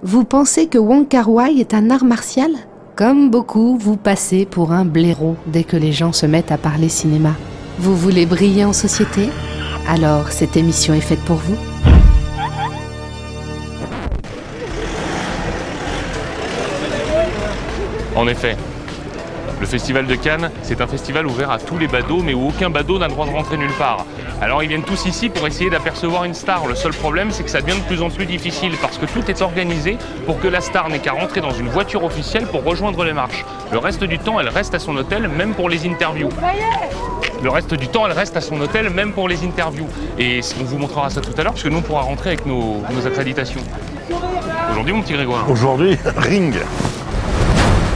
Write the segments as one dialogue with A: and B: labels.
A: Vous pensez que Wong Kar-wai est un art martial ? Comme beaucoup, vous passez pour un blaireau dès que les gens se mettent à parler cinéma. Vous voulez briller en société ? Alors cette émission est faite pour vous.
B: En effet, le Festival de Cannes, c'est un festival ouvert à tous les badauds, mais où aucun badaud n'a le droit de rentrer nulle part. Alors ils viennent tous ici pour essayer d'apercevoir une star. Le seul problème, c'est que ça devient de plus en plus difficile, parce que tout est organisé pour que la star n'ait qu'à rentrer dans une voiture officielle pour rejoindre les marches. Le reste du temps, elle reste à son hôtel, même pour les interviews. Le reste du temps, elle reste à son hôtel, même pour les interviews. Et on vous montrera ça tout à l'heure, parce que nous, on pourra rentrer avec nos accréditations. Aujourd'hui, mon petit Grégoire.
C: Aujourd'hui, Ring.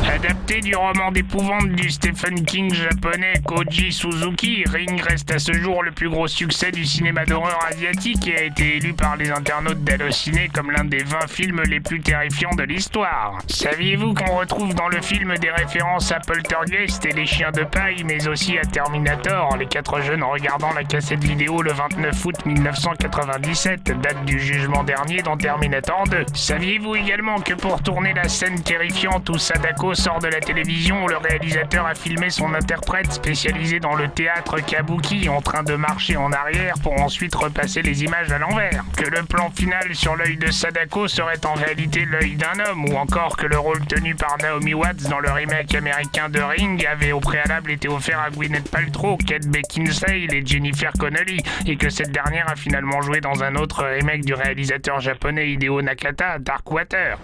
D: Adapté du roman d'épouvante du Stephen King japonais Koji Suzuki, Ring reste à ce jour le plus gros succès du cinéma d'horreur asiatique et a été élu par les internautes d'Allociné comme l'un des 20 films les plus terrifiants de l'histoire. Saviez-vous qu'on retrouve dans le film des références à Poltergeist et les chiens de paille, mais aussi à Terminator, les 4 jeunes en regardant la cassette vidéo le 29 août 1997, date du jugement dernier dans Terminator 2. Saviez-vous également que pour tourner la scène terrifiante où Sadako sort de la télévision, le réalisateur a filmé son interprète spécialisé dans le théâtre kabuki en train de marcher en arrière pour ensuite repasser les images à l'envers. Que le plan final sur l'œil de Sadako serait en réalité l'œil d'un homme, ou encore que le rôle tenu par Naomi Watts dans le remake américain de Ring avait au préalable été offert à Gwyneth Paltrow, Kate Beckinsale et Jennifer Connelly, et que cette dernière a finalement joué dans un autre remake du réalisateur japonais Hideo Nakata, Darkwater.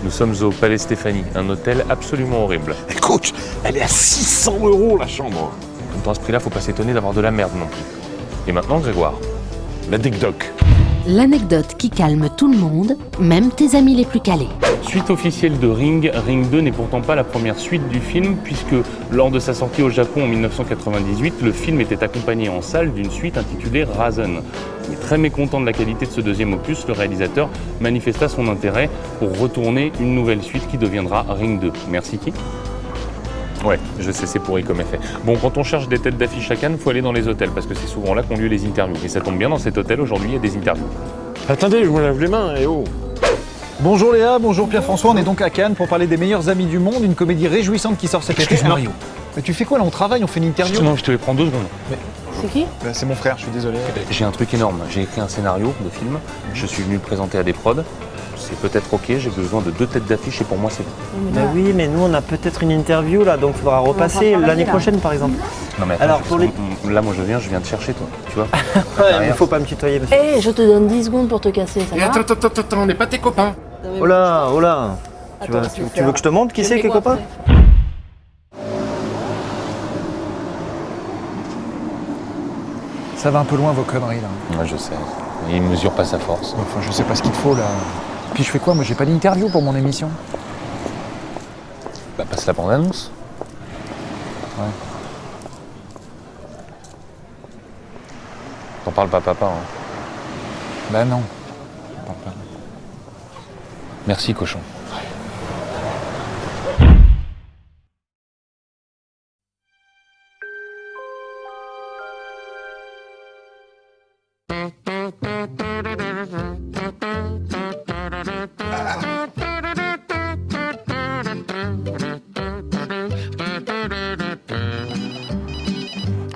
B: Nous sommes au Palais Stéphanie, un hôtel absolument horrible.
C: Écoute, elle est à 600 € la chambre.
B: Dans ce prix-là, faut pas s'étonner d'avoir de la merde non plus. Et maintenant, Grégoire.
C: La Dick-Doc.
A: L'anecdote qui calme tout le monde, même tes amis les plus calés.
B: Suite officielle de Ring, Ring 2 n'est pourtant pas la première suite du film, puisque lors de sa sortie au Japon en 1998, le film était accompagné en salle d'une suite intitulée Razen. Mais très mécontent de la qualité de ce deuxième opus, le réalisateur manifesta son intérêt pour retourner une nouvelle suite qui deviendra Ring 2. Merci qui ? Ouais, je sais, c'est pourri comme effet. Bon, quand on cherche des têtes d'affiche à Cannes, faut aller dans les hôtels, parce que c'est souvent là qu'ont lieu les interviews. Et ça tombe bien, dans cet hôtel, aujourd'hui, il y a des interviews.
C: Attendez, je me lave les mains, oh.
E: Bonjour Léa, bonjour Pierre-François, on est donc à Cannes pour parler des meilleurs amis du monde, une comédie réjouissante qui sort cet été.
C: Mario.
E: Mais tu fais quoi là? On travaille, on fait une interview?
B: Non, je te les prends 2 secondes.
A: C'est qui ?
E: C'est mon frère, je suis désolé.
B: J'ai un truc énorme, j'ai écrit un scénario de film, je suis venu le présenter à des prods. C'est peut-être ok, j'ai besoin de 2 têtes d'affiche et pour moi c'est bon.
F: Bah oui, mais nous on a peut-être une interview là, donc il faudra repasser l'année prochaine par exemple.
B: Non mais attends,
F: Alors, pour les-
B: là moi je viens de chercher toi, tu vois.
F: Ouais, il faut pas me tutoyer monsieur.
G: Eh, je te donne 10 secondes pour te casser, ça va?
H: Attends, on n'est pas tes copains.
F: Oh là, oh là.
G: Attends,
F: Tu veux que je te montre qui c'est qui est copain?
E: Ça va un peu loin vos conneries là.
B: Ouais je sais, il mesure pas sa force.
E: Enfin, je sais pas ce qu'il te faut là. Puis je fais quoi? Moi j'ai pas d'interview pour mon émission.
B: Bah passe la bande-annonce.
E: Ouais.
B: T'en parles pas papa hein.
E: Bah non. Je parle pas.
B: Merci cochon.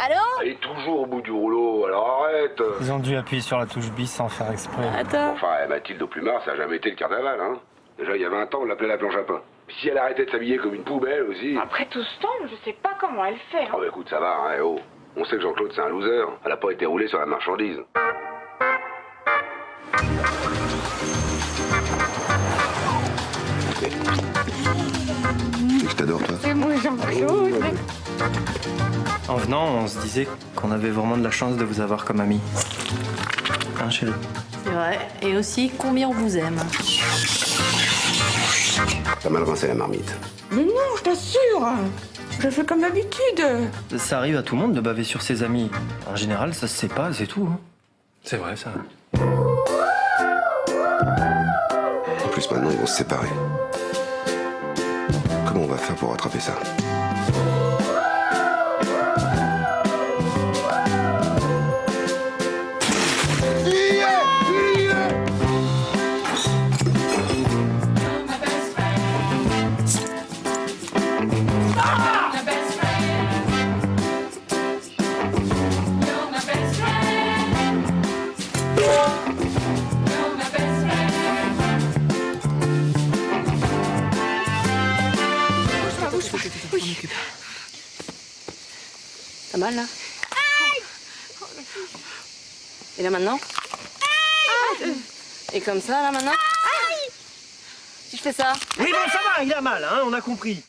G: Allô?
I: Elle est toujours au bout du rouleau, alors arrête.
F: Ils ont dû appuyer sur la touche bis sans faire exprès.
G: Attends.
I: Enfin, Mathilde au plumard, ça a jamais été le carnaval, hein. Déjà, il y a 20 ans, on l'appelait la planche à pain. Puis si elle arrêtait de s'habiller comme une poubelle aussi...
J: Après tout ce temps, je sais pas comment elle fait.
I: Oh bah écoute, ça va, hein, oh. On sait que Jean-Claude, c'est un loser. Elle a pas été roulée sur la marchandise. Je t'adore, toi.
J: C'est moi Jean-Claude.
F: En venant, on se disait qu'on avait vraiment de la chance de vous avoir comme amis. Hein chérie?
G: C'est vrai. Et aussi, combien on vous aime.
I: T'as mal rincé la marmite.
J: Mais non, je t'assure. Je fais comme d'habitude.
F: Ça arrive à tout le monde de baver sur ses amis. En général, ça se sait pas, c'est tout. Hein.
C: C'est vrai, ça.
I: En plus, maintenant, ils vont se séparer. Comment on va faire pour rattraper ça?
G: On occupe. T'as mal là? Et là maintenant? Et comme ça là maintenant? Si je fais ça?
F: Oui, bon, ça va, il a mal, hein, on a compris.